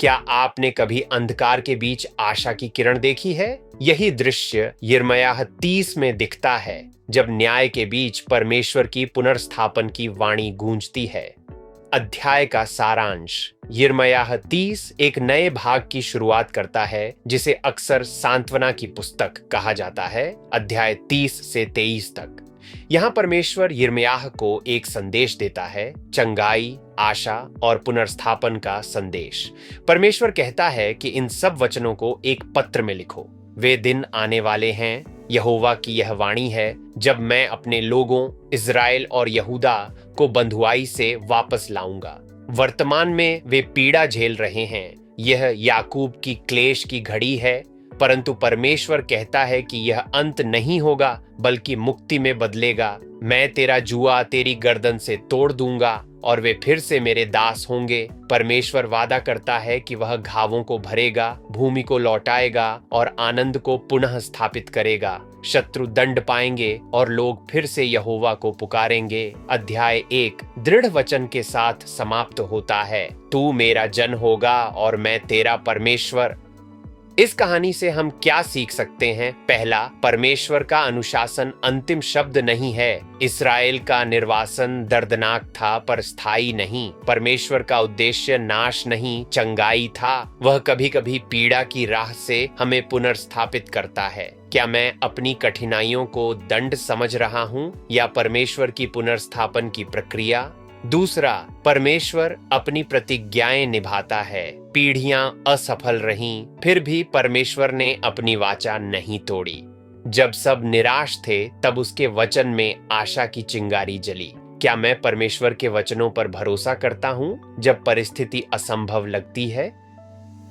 क्या आपने कभी अंधकार के बीच आशा की किरण देखी है? यही दृश्य यिर्मयाह 30 में दिखता है, जब न्याय के बीच परमेश्वर की पुनर्स्थापन की वाणी गूंजती है। अध्याय का सारांश। यिर्मयाह 30 एक नए भाग की शुरुआत करता है, जिसे अक्सर सांत्वना की पुस्तक कहा जाता है, अध्याय 30 से 23 तक। यहाँ परमेश्वर यिर्मयाह को एक संदेश देता है, चंगाई, आशा और पुनर्स्थापन का संदेश। परमेश्वर कहता है कि इन सब वचनों को एक पत्र में लिखो। वे दिन आने वाले हैं, यहोवा की यह वाणी है, जब मैं अपने लोगों इज़राइल और यहूदा को बंधुआई से वापस लाऊंगा। वर्तमान में वे पीड़ा झेल रहे हैं। यह याकूब की क्लेश की घड़ी है, परंतु परमेश्वर कहता है कि यह अंत नहीं होगा, बल्कि मुक्ति में बदलेगा। मैं तेरा जुआ तेरी गर्दन से तोड़ दूंगा और वे फिर से मेरे दास होंगे। परमेश्वर वादा करता है कि वह घावों को भरेगा, भूमि को लौटाएगा और आनंद को पुनः स्थापित करेगा। शत्रु दंड पाएंगे और लोग फिर से यहोवा को पुकारेंगे। अध्याय 1 दृढ़ वचन के साथ समाप्त होता है, तू मेरा जन होगा और मैं तेरा परमेश्वर। इस कहानी से हम क्या सीख सकते हैं? पहला, परमेश्वर का अनुशासन अंतिम शब्द नहीं है। इस्राएल का निर्वासन दर्दनाक था, पर स्थायी नहीं। परमेश्वर का उद्देश्य नाश नहीं, चंगाई था। वह कभी कभी पीड़ा की राह से हमें पुनर्स्थापित करता है। क्या मैं अपनी कठिनाइयों को दंड समझ रहा हूँ या परमेश्वर की पुनर्स्थापन की प्रक्रिया? दूसरा, परमेश्वर अपनी प्रतिज्ञाएं निभाता है। पीढ़ियां असफल रहीं, फिर भी परमेश्वर ने अपनी वाचा नहीं तोड़ी। जब सब निराश थे, तब उसके वचन में आशा की चिंगारी जली। क्या मैं परमेश्वर के वचनों पर भरोसा करता हूं जब परिस्थिति असंभव लगती है?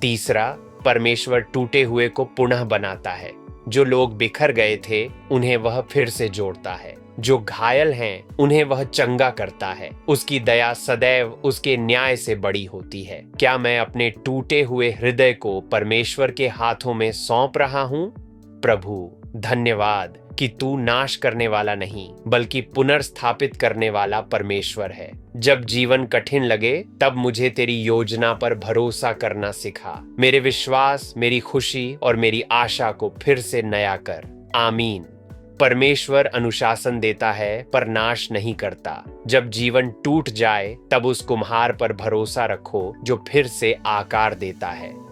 तीसरा, परमेश्वर टूटे हुए को पुनः बनाता है। जो लोग बिखर गए थे, उन्हें वह फिर से जोड़ता है। जो घायल हैं, उन्हें वह चंगा करता है। उसकी दया सदैव उसके न्याय से बड़ी होती है। क्या मैं अपने टूटे हुए हृदय को परमेश्वर के हाथों में सौंप रहा हूँ? प्रभु, धन्यवाद कि तू नाश करने वाला नहीं, बल्कि पुनर्स्थापित करने वाला परमेश्वर है। जब जीवन कठिन लगे, तब मुझे तेरी योजना पर भरोसा करना सिखा। मेरे विश्वास, मेरी खुशी और मेरी आशा को फिर से नया कर। आमीन। परमेश्वर अनुशासन देता है, पर नाश नहीं करता। जब जीवन टूट जाए, तब उस कुम्हार पर भरोसा रखो जो फिर से आकार देता है।